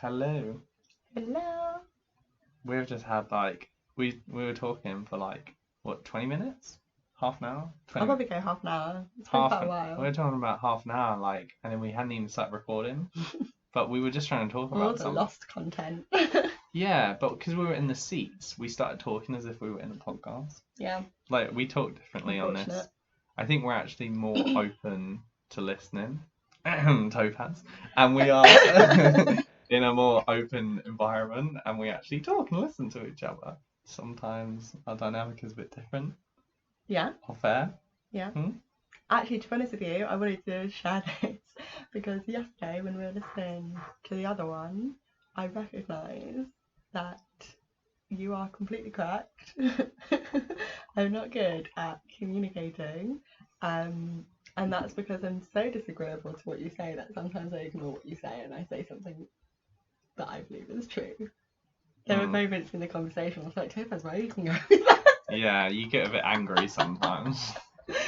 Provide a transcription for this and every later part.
Hello. Hello. We've just had we were talking for 20 minutes? Half an hour? I'll 20 probably go half an hour. It's been quite a We while. were talking about half an hour, and then we hadn't even started recording. But we were just trying to talk All about the something. lost content. Yeah, but because we were in the seats, we started talking as if we were in a podcast. Yeah. We talk differently on this. I think we're actually more open to listening. Topaz. And we are in a more open environment, and we actually talk and listen to each other. Sometimes our dynamic is a bit different. Yeah. Or fair. Yeah. Actually, to be honest with you, I wanted to share this because yesterday when we were listening to the other one, I recognised that you are completely correct. I'm not good at communicating. And that's because I'm so disagreeable to what you say that sometimes I ignore what you say and I say something that I believe is true. There were moments in the conversation I was like, Topaz, why are you looking at me? Yeah, you get a bit angry sometimes.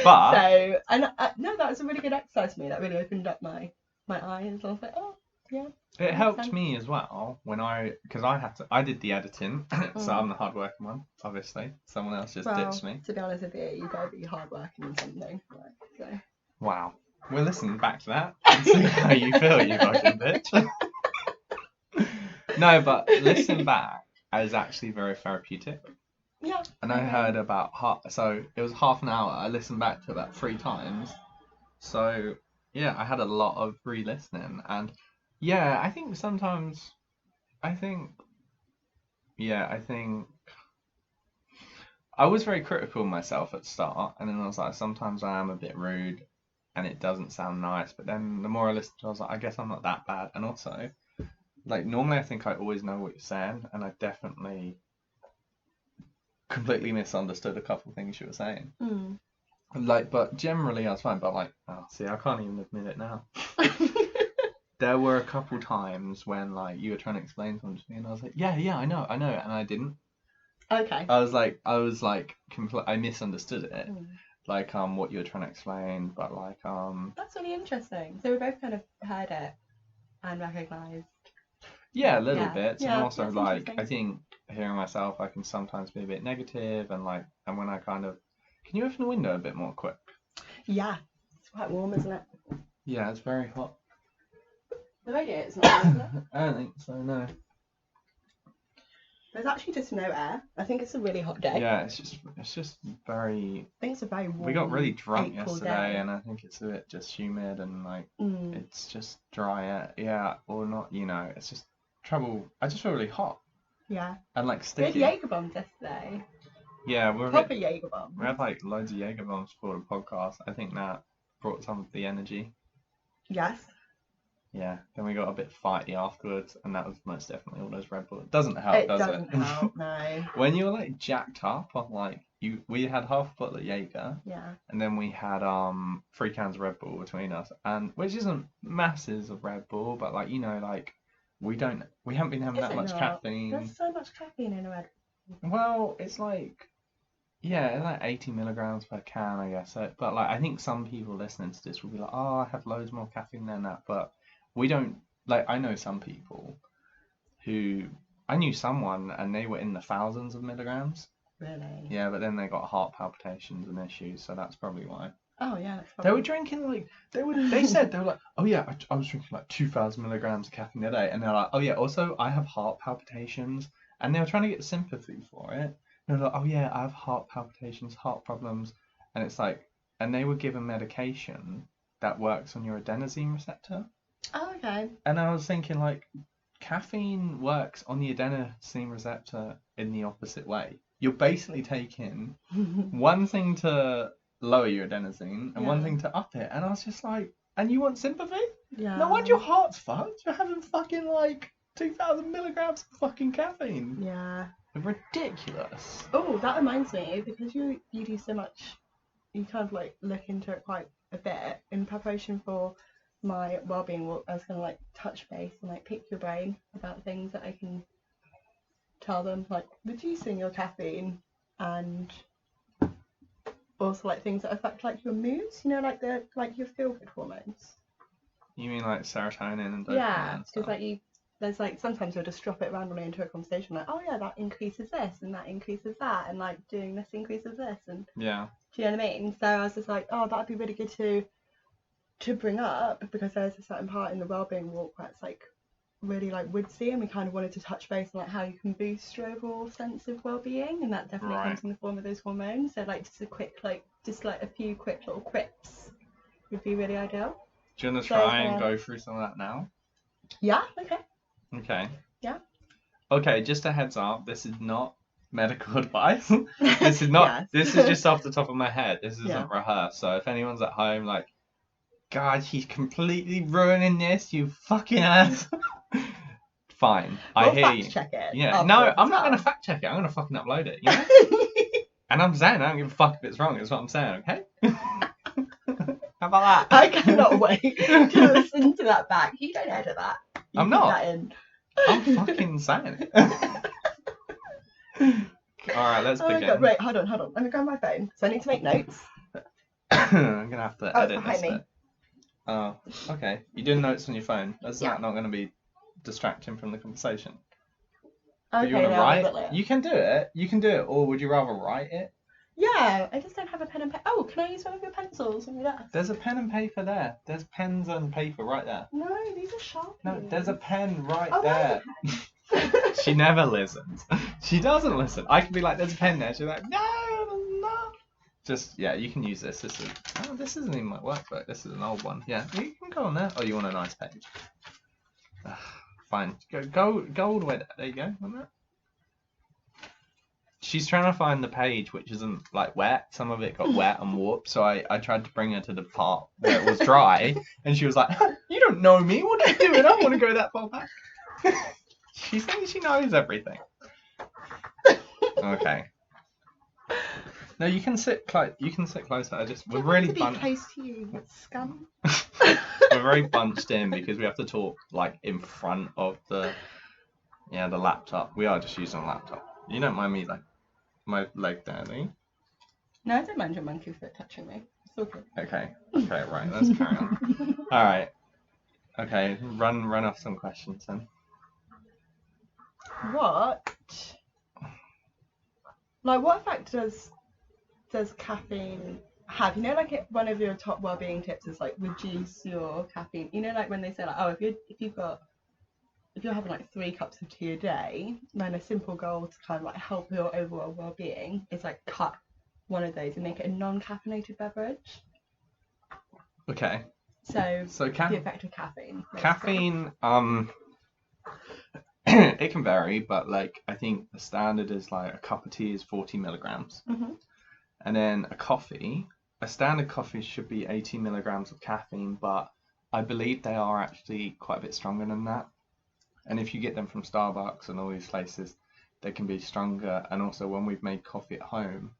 But no, that was a really good exercise for me. That really opened up my eyes. I was like, oh, yeah. It helped me as well because I did the editing, so I'm the hardworking one, obviously. Someone else just ditched me. To be honest with you, you gotta be hardworking in something. So. Wow. We'll listen back to that and see how you feel, you fucking bitch. No, but listen back is actually very therapeutic. Yeah. And I heard about so it was half an hour. I listened back to about 3 times. So yeah, I had a lot of re-listening, and yeah, I think sometimes, I think I was very critical of myself at the start, and then I was like, sometimes I am a bit rude, and it doesn't sound nice. But then the more I listened, I was like, I guess I'm not that bad. And also, normally I think I always know what you're saying, and I definitely completely misunderstood a couple of things you were saying. But generally I was fine. But I can't even admit it now. There were a couple times when you were trying to explain something to me, and I was like, yeah, I know, and I didn't. Okay. I was I misunderstood it. What you were trying to explain, but That's really interesting. So we both kind of heard it and recognised. Yeah, a little bit. Yeah, and also I think hearing myself, I can sometimes be a bit negative, and when I kind of, can you open the window a bit more quick? Yeah, it's quite warm, isn't it? Yeah, it's very hot. The radiator's not on, is it? I don't think so, no. There's actually just no air. I think it's a really hot day. Yeah, it's just very. I think it's a very warm. We got really drunk April yesterday, day. and I think it's a bit just humid and it's just dry air. Yeah, or not. It's just trouble. I just feel really hot. Yeah. And sticky. We had Jaeger bombs yesterday. Yeah, we're proper Jaeger bombs. We had loads of Jaeger bombs for the podcast. I think that brought some of the energy. Yes. Yeah, then we got a bit fighty afterwards, and that was most definitely all those Red Bull. It doesn't help, does it? It doesn't help, no. When you're jacked up on we had half a bottle of Jaeger. Yeah. And then we had 3 cans of Red Bull between us, and which isn't masses of Red Bull, but we haven't been having that much caffeine. There's so much caffeine in a Red Bull. Well, it's 80 milligrams per can, I guess. But I think some people listening to this will be like, oh, I have loads more caffeine than that. But we don't, I know some people I knew someone and they were in the thousands of milligrams. Really? Yeah, but then they got heart palpitations and issues, so that's probably why. Oh yeah, that's probably. They were drinking they said they were like, oh yeah, I was drinking 2,000 milligrams of caffeine a day, and they're like, oh yeah, also I have heart palpitations, and they were trying to get sympathy for it. They're like, oh yeah, I have heart palpitations, heart problems, and it's and they were given medication that works on your adenosine receptor. Oh, okay. And I was thinking caffeine works on the adenosine receptor in the opposite way. You're basically taking one thing to lower your adenosine and one thing to up it, and I was just and you want sympathy? Yeah. No wonder your heart's fucked. You're having fucking 2,000 milligrams of fucking caffeine. Yeah. Ridiculous. Oh, that reminds me, because you do so much, you kind of look into it quite a bit in preparation for my Wellbeing walk. I was gonna touch base and pick your brain about things that I can tell them, reducing your caffeine, and also things that affect your moods, your feel good hormones. You mean serotonin and dopamine? Yeah, because there's like sometimes you'll just drop it randomly into a conversation like, oh yeah, that increases this and that increases that, and like doing this increases this, and Yeah. do you know what I mean? So I was just like, oh, that'd be really good to bring up, because there's a certain part in the Wellbeing walk where it's like really like woodsy, and we kind of wanted to touch base on like how you can boost your overall sense of well-being, and that definitely comes in the form of those hormones. So like just a few quick little quips would be really ideal. Do you want to try and go through some of that now? Yeah, okay. Okay. Yeah. Okay, just a heads up, this is not medical advice. This is not, this is just off the top of my head. This isn't rehearsed. So if anyone's at home like, God, he's completely ruining this, you fucking ass. Fine, I hear you. Check it. Yeah, no, I'm not going to fact check it. I'm going to fucking upload it, you know? And I'm saying I don't give a fuck if it's wrong, is what I'm saying, okay? How about that? I cannot wait to listen to that back. You don't edit that. You I'm not. That in. I'm fucking saying it. Alright, let's begin. God, wait, hold on. Let me grab my phone. So I need to make notes. I'm going to have to edit this me. bit. Oh, okay. You doing notes on your phone. That's not going to be distracting from the conversation. Okay, you want to write? You can do it. Or would you rather write it? Yeah, I just don't have a pen and paper. Oh, can I use one of your pencils on your desk? There's a pen and paper there. There's pens and paper right there. No, these are Sharpies. No, there's a pen right there. She never listens. She doesn't listen. I can be like, there's a pen there. She's like, no. Just, yeah, you can use this. This isn't even my workbook. This is an old one. Yeah, you can go on there. Oh, you want a nice page? Fine. Go all the way there. There you go. On that. She's trying to find the page which isn't like wet. Some of it got wet and warped, so I tried to bring her to the part where it was dry, and she was like, you don't know me, what are you doing? I don't want to go that far back. She thinks she knows everything. Okay. No, you can sit closer. We're really bunched. Close to you, scum. We're very bunched in because we have to talk like in front of the laptop. We are just using a laptop. You don't mind me like my leg there, do you? No, I don't mind your monkey foot touching me. It's all good. Okay, right. Let's carry on. All right. Okay, run off some questions then. What effect does caffeine have? You know, like one of your top well-being tips is like reduce your caffeine. You know, like when they say like, oh, if you're having like 3 cups of tea a day, then a simple goal to kind of like help your overall well-being is like cut one of those and make it a non-caffeinated beverage. Okay. So the effect of caffeine. Caffeine, it can vary, but like I think the standard is like a cup of tea is 40 milligrams. Mm-hmm. And then a standard coffee should be 80 milligrams of caffeine, but I believe they are actually quite a bit stronger than that. And if you get them from Starbucks and all these places, they can be stronger. And also when we've made coffee at home,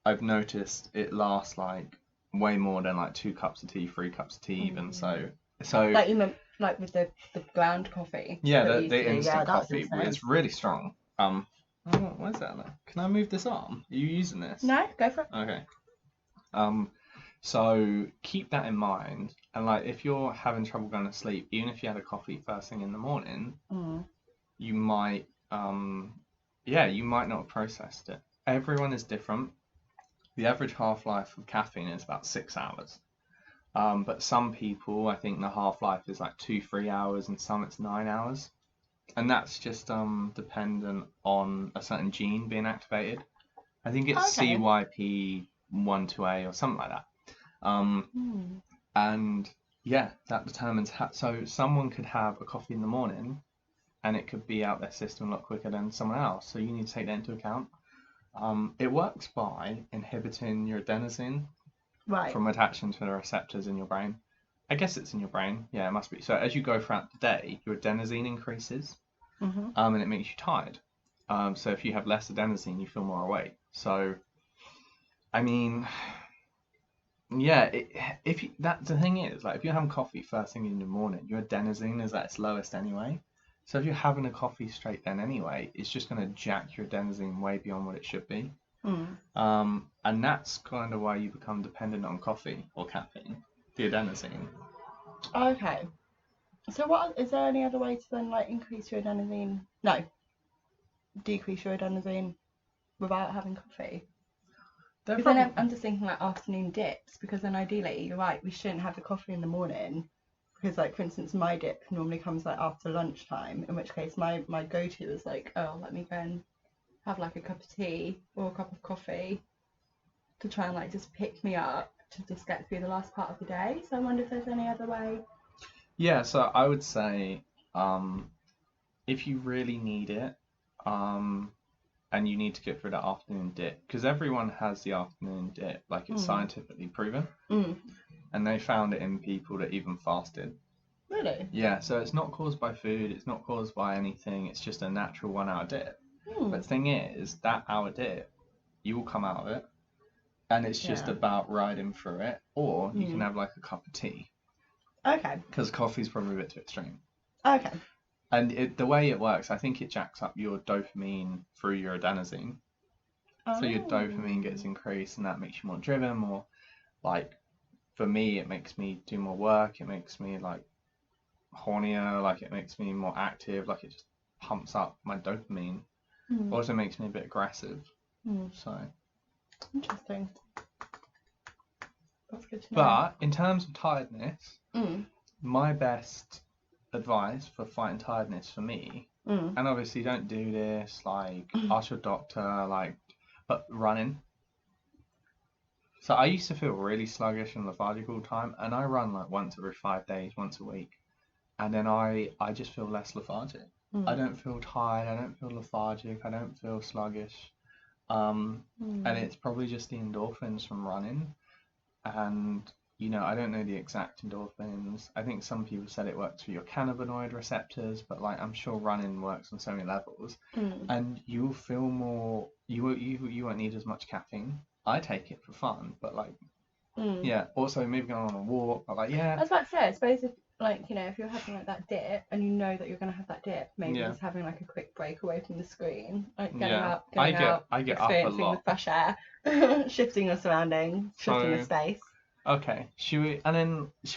I've noticed it lasts like way more than like 2 cups of tea, 3 cups of tea even. So like you meant like with the ground coffee. Yeah, the instant coffee. It's really strong. Where's that now? Can I move this arm? Are you using this? No, go for it. Okay. So keep that in mind, and like if you're having trouble going to sleep, even if you had a coffee first thing in the morning, you might you might not have processed it. Everyone is different. The average half-life of caffeine is about 6 hours. But some people, I think the half-life is like 2-3 hours, and some it's 9 hours. And that's just dependent on a certain gene being activated. I think it's CYP12A or something like that. And yeah, that determines so someone could have a coffee in the morning and it could be out their system a lot quicker than someone else. So you need to take that into account. It works by inhibiting your adenosine from attaching to the receptors in your brain. I guess it's in your brain. Yeah, it must be. So as you go throughout the day, your adenosine increases, and it makes you tired. So if you have less adenosine, you feel more awake. So, I mean, yeah, that's the thing is, like, if you're having coffee first thing in the morning, your adenosine is at its lowest anyway. So if you're having a coffee straight then anyway, it's just going to jack your adenosine way beyond what it should be. And that's kind of why you become dependent on coffee or caffeine, the adenosine. Okay. So what is there any other way to then like increase your adenosine? No, decrease your adenosine without having coffee? They're Because then probably, I'm just thinking like afternoon dips. Because then ideally, you're right, we shouldn't have the coffee in the morning. Because like for instance, my dip normally comes like after lunchtime. In which case, my go-to is like, oh, let me go and have like a cup of tea or a cup of coffee to try and like just pick me up to just get through the last part of the day. So I wonder if there's any other way. yeah. So I would say, if you really need it, and you need to get through that afternoon dip, because everyone has the afternoon dip, like it's scientifically proven, Mm. and they found it in people that even fasted. Really? Yeah, so it's not caused by food, it's not caused by anything, it's just a natural 1 hour dip. But the thing is, that hour dip, you will come out of it, and it's just Yeah. about riding through it, or you can Mm. have like a cup of tea, Okay. because coffee's probably a bit too extreme. Okay. And the way it works, I think it jacks up your dopamine through your adenosine. So your dopamine gets Oh. increased, and that makes you more driven, more like, for me, it makes me do more work, it makes me like hornier, like it makes me more active, like it just pumps up my dopamine. Mm. Also makes me a bit aggressive. Mm. So, Interesting. That's good to know. but in terms of tiredness, Mm. my best advice for fighting tiredness for me, Mm. and obviously don't do this, like ask your doctor, like, but running. So I used to feel really sluggish and lethargic all the time, and I run like once every 5 days, once a week, and then I just feel less lethargic. I Mm. don't feel tired. I don't feel lethargic. I don't feel sluggish. And Mm. it's probably just the endorphins from running. And I don't know the exact endorphins. I think some people said it works for your cannabinoid receptors, but like I'm sure running works on so many levels. Mm. And you'll feel more. You won't need as much caffeine. I take it for fun, but like, Mm. yeah. Also, maybe going on a walk, but like, I yeah, was about to say, I suppose if like if you're having like that dip and you know that you're gonna have that dip, maybe yeah, just having like a quick break away from the screen, like getting yeah. up, I getting get out, I get up a experiencing the lot. fresh air, shifting your surroundings, shifting the So space. okay, should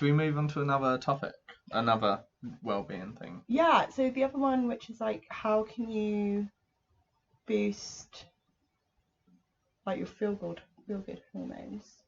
we move on to another topic, another well-being thing? Yeah, so the other one, which is like, how can you boost like your feel good hormones?